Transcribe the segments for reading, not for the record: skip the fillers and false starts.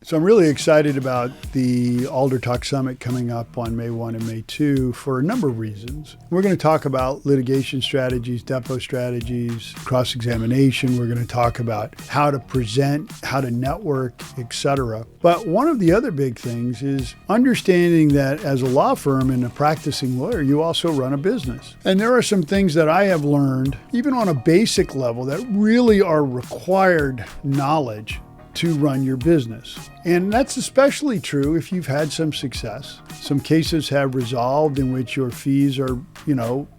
So I'm really excited about the AlderTalk Summit coming up on May 1 and May 2 for a number of reasons. We're going to talk about litigation strategies, depot strategies, cross-examination. We're going to talk about how to present, how to network, etc. But one of the other big things is understanding that as a law firm and a practicing lawyer, you also run a business. And there are some things that I have learned, even on a basic level, that really are required knowledge to run your business. And that's especially true if you've had some success. Some cases have resolved in which your fees are,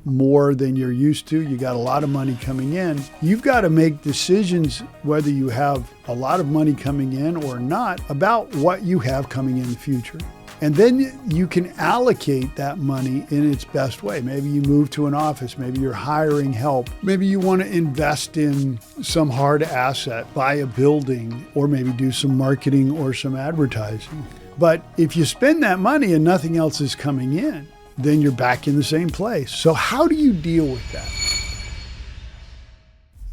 more than you're used to. You got a lot of money coming in. You've got to make decisions whether you have a lot of money coming in or not about what you have coming in the future. And then you can allocate that money in its best way. Maybe you move to an office, maybe you're hiring help, maybe you want to invest in some hard asset, buy a building, or maybe do some marketing or some advertising. But if you spend that money and nothing else is coming in, then you're back in the same place. So how do you deal with that?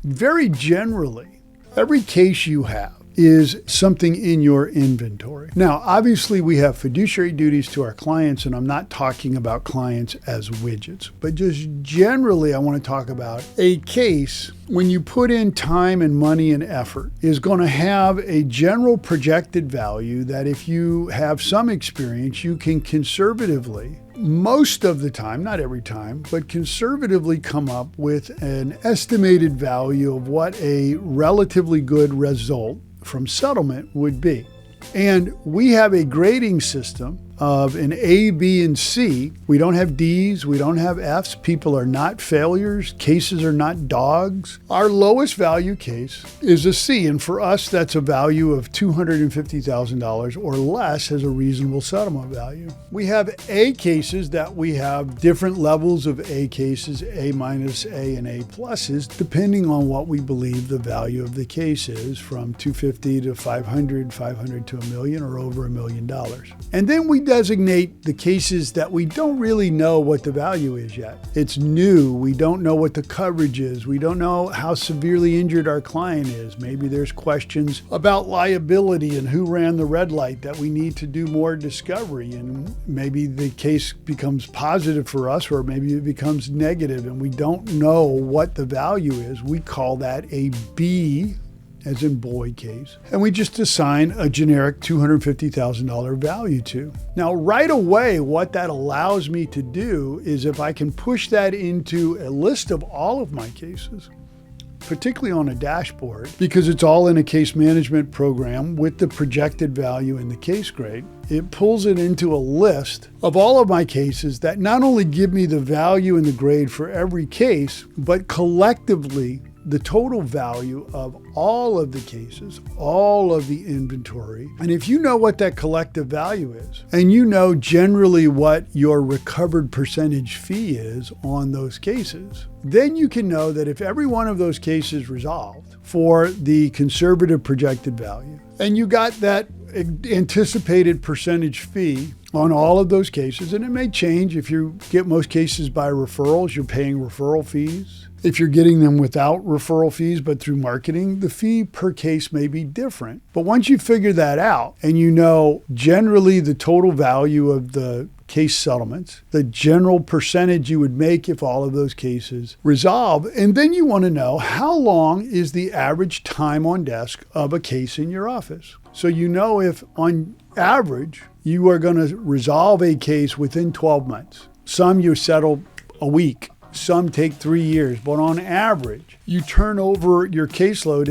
Very generally, every case you have is something in your inventory. Now, obviously we have fiduciary duties to our clients, and I'm not talking about clients as widgets, but just generally I want to talk about a case when you put in time and money and effort is going to have a general projected value that if you have some experience, you can conservatively, most of the time, not every time, but conservatively come up with an estimated value of what a relatively good result from settlement would be. And we have a grading system of an A, B, and C. We don't have D's, we don't have F's. People are not failures. Cases are not dogs. Our lowest value case is a C, and for us, that's a value of $250,000 or less as a reasonable settlement value. We have A cases that we have different levels of A cases, A minus, A, and A pluses, depending on what we believe the value of the case is, from $250 to $500, $500 to $1 million, or over $1 million. And then we designate the cases that we don't really know what the value is yet. It's new. We don't know what the coverage is. We don't know how severely injured our client is. Maybe there's questions about liability and who ran the red light that we need to do more discovery. And maybe the case becomes positive for us, or maybe it becomes negative and we don't know what the value is. We call that a B, as in boy case, and we just assign a generic $250,000 value to. Now, right away, what that allows me to do is if I can push that into a list of all of my cases, particularly on a dashboard, because it's all in a case management program with the projected value in the case grade, it pulls it into a list of all of my cases that not only give me the value and the grade for every case, but collectively the total value of all of the cases, all of the inventory. And if you know what that collective value is, and you know generally what your recovered percentage fee is on those cases, then you can know that if every one of those cases resolved for the conservative projected value, and you got that anticipated percentage fee on all of those cases, and it may change. If you get most cases by referrals, you're paying referral fees. If you're getting them without referral fees, but through marketing, the fee per case may be different. But once you figure that out and you know generally the total value of the case settlements, the general percentage you would make if all of those cases resolve, and then you want to know how long is the average time on desk of a case in your office. So you know if on average you are going to resolve a case within 12 months. Some you settle a week. Some take 3 years, but on average, you turn over your caseload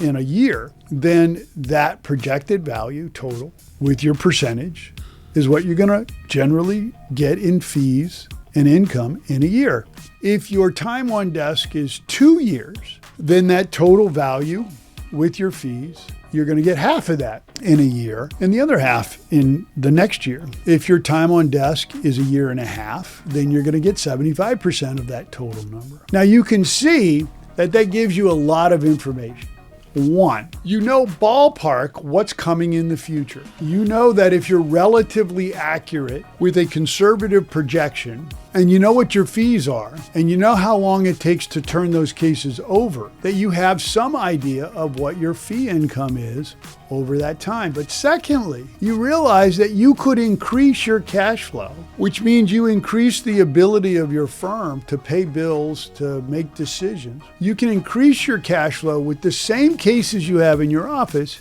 in a year, then that projected value total with your percentage is what you're going to generally get in fees and income in a year. If your time on desk is 2 years, then that total value with your fees, you're going to get half of that in a year and the other half in the next year. If your time on desk is a year and a half, then you're going to get 75% of that total number. Now you can see that gives you a lot of information. One, you know ballpark what's coming in the future. You know that if you're relatively accurate with a conservative projection and you know what your fees are, and you know how long it takes to turn those cases over, that you have some idea of what your fee income is over that time. But secondly, you realize that you could increase your cash flow, which means you increase the ability of your firm to pay bills, to make decisions. You can increase your cash flow with the same cases you have in your office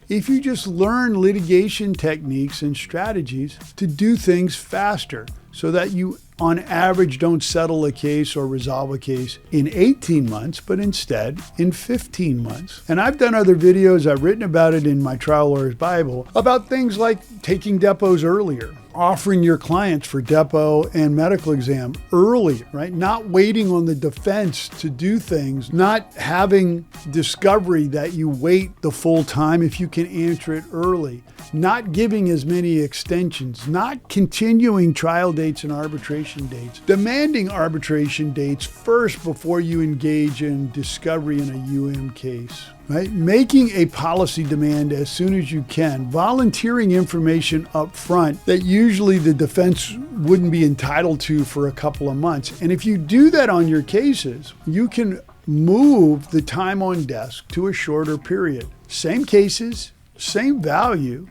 if you just learn litigation techniques and strategies to do things faster, so that you, on average, don't settle a case or resolve a case in 18 months, but instead in 15 months. And I've done other videos, I've written about it in my Trial Lawyer's Bible, about things like taking depots earlier, offering your clients for depot and medical exam early, right? Not waiting on the defense to do things, not having discovery that you wait the full time if you can answer it early, not giving as many extensions, not continuing trial dates and arbitration dates, demanding arbitration dates first before you engage in discovery in a UM case. Right? Making a policy demand as soon as you can, volunteering information up front that usually the defense wouldn't be entitled to for a couple of months. And if you do that on your cases, you can move the time on desk to a shorter period. Same cases, same value,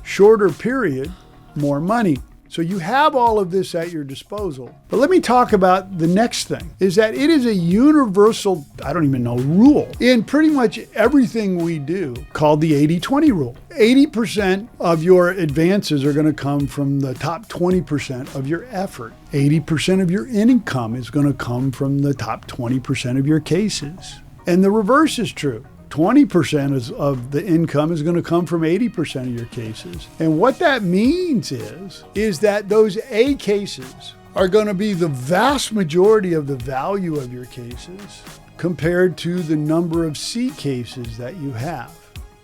shorter period, more money. So you have all of this at your disposal. But let me talk about the next thing, is that it is a universal, I don't even know, rule in pretty much everything we do, called the 80-20 rule. 80% of your advances are going to come from the top 20% of your effort. 80% of your income is going to come from the top 20% of your cases. And the reverse is true. 20% of the income is going to come from 80% of your cases. And what that means is that those A cases are going to be the vast majority of the value of your cases compared to the number of C cases that you have.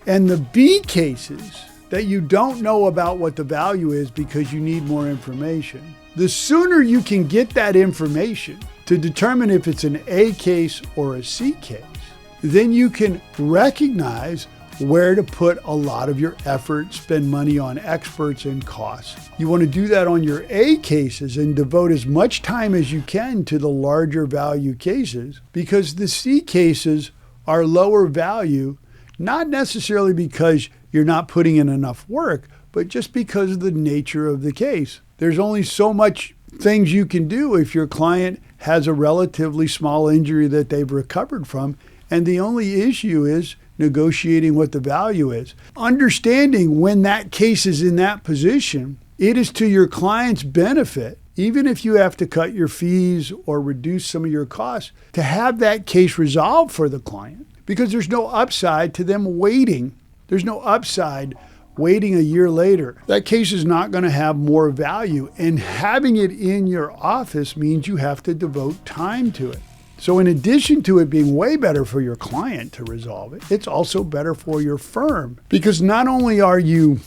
And the B cases that you don't know about what the value is because you need more information, the sooner you can get that information to determine if it's an A case or a C case, then you can recognize where to put a lot of your effort, spend money on experts and costs. You want to do that on your A cases and devote as much time as you can to the larger value cases, because the C cases are lower value, not necessarily because you're not putting in enough work, but just because of the nature of the case. There's only so much things you can do if your client has a relatively small injury that they've recovered from, and the only issue is negotiating what the value is. Understanding when that case is in that position, it is to your client's benefit, even if you have to cut your fees or reduce some of your costs, to have that case resolved for the client, because there's no upside to them waiting. There's no upside waiting a year later. That case is not going to have more value, and having it in your office means you have to devote time to it. So in addition to it being way better for your client to resolve it, it's also better for your firm, because not only are you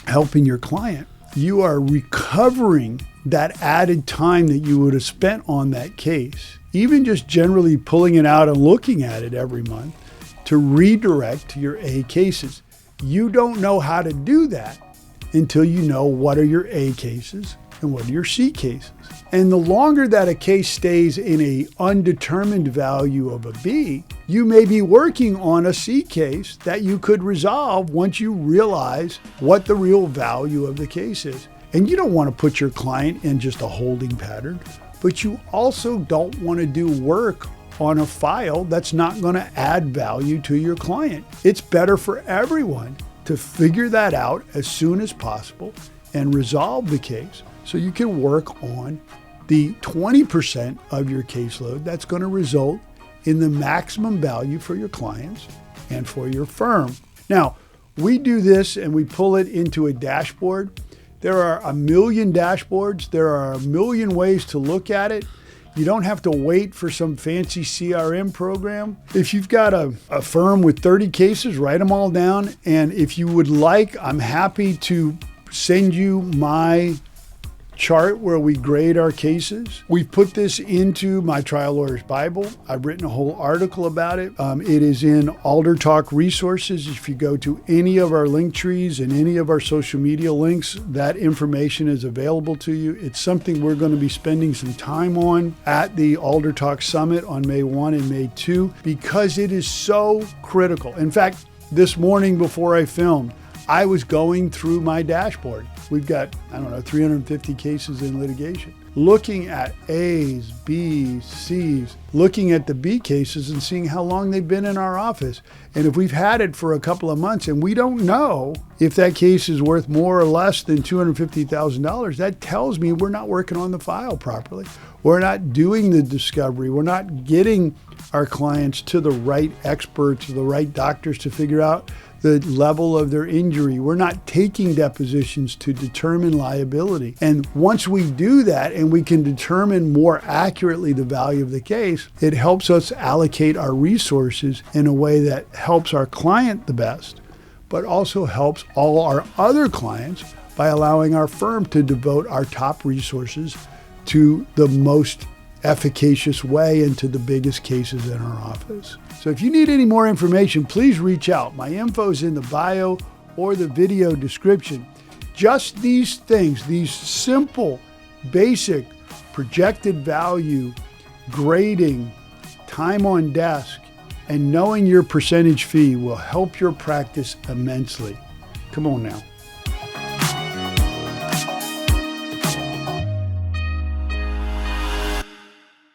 helping your client, you are recovering that added time that you would have spent on that case, even just generally pulling it out and looking at it every month, to redirect to your A cases. You don't know how to do that until you know what are your A cases and what are your C cases. And the longer that a case stays in a undetermined value of a B, you may be working on a C case that you could resolve once you realize what the real value of the case is. And you don't want to put your client in just a holding pattern, but you also don't want to do work on a file that's not going to add value to your client. It's better for everyone to figure that out as soon as possible and resolve the case, so you can work on the 20% of your caseload that's going to result in the maximum value for your clients and for your firm. Now, we do this and we pull it into a dashboard. There are a million dashboards. There are a million ways to look at it. You don't have to wait for some fancy CRM program. If you've got a firm with 30 cases, write them all down. And if you would like, I'm happy to send you my chart where we grade our cases. We've put this into my Trial Lawyer's Bible. I've written a whole article about it. It is in AlderTalk resources. If you go to any of our link trees and any of our social media links, that information is available to you. It's something we're going to be spending some time on at the AlderTalk Summit on May 1 and May 2 because it is so critical. In fact, this morning before I filmed, I was going through my dashboard. We've got, 350 cases in litigation. Looking at A's, B's, C's, looking at the B cases and seeing how long they've been in our office. And if we've had it for a couple of months and we don't know if that case is worth more or less than $250,000, that tells me we're not working on the file properly. We're not doing the discovery. We're not getting our clients to the right experts, the right doctors to figure out the level of their injury. We're not taking depositions to determine liability. And once we do that and we can determine more accurately the value of the case, it helps us allocate our resources in a way that helps our client the best, but also helps all our other clients by allowing our firm to devote our top resources to the most efficacious way into the biggest cases in our office. So if you need any more information, please reach out. My info is in the bio or the video description. Just these things, these simple, basic projected value, grading, time on desk, and knowing your percentage fee will help your practice immensely. Come on now.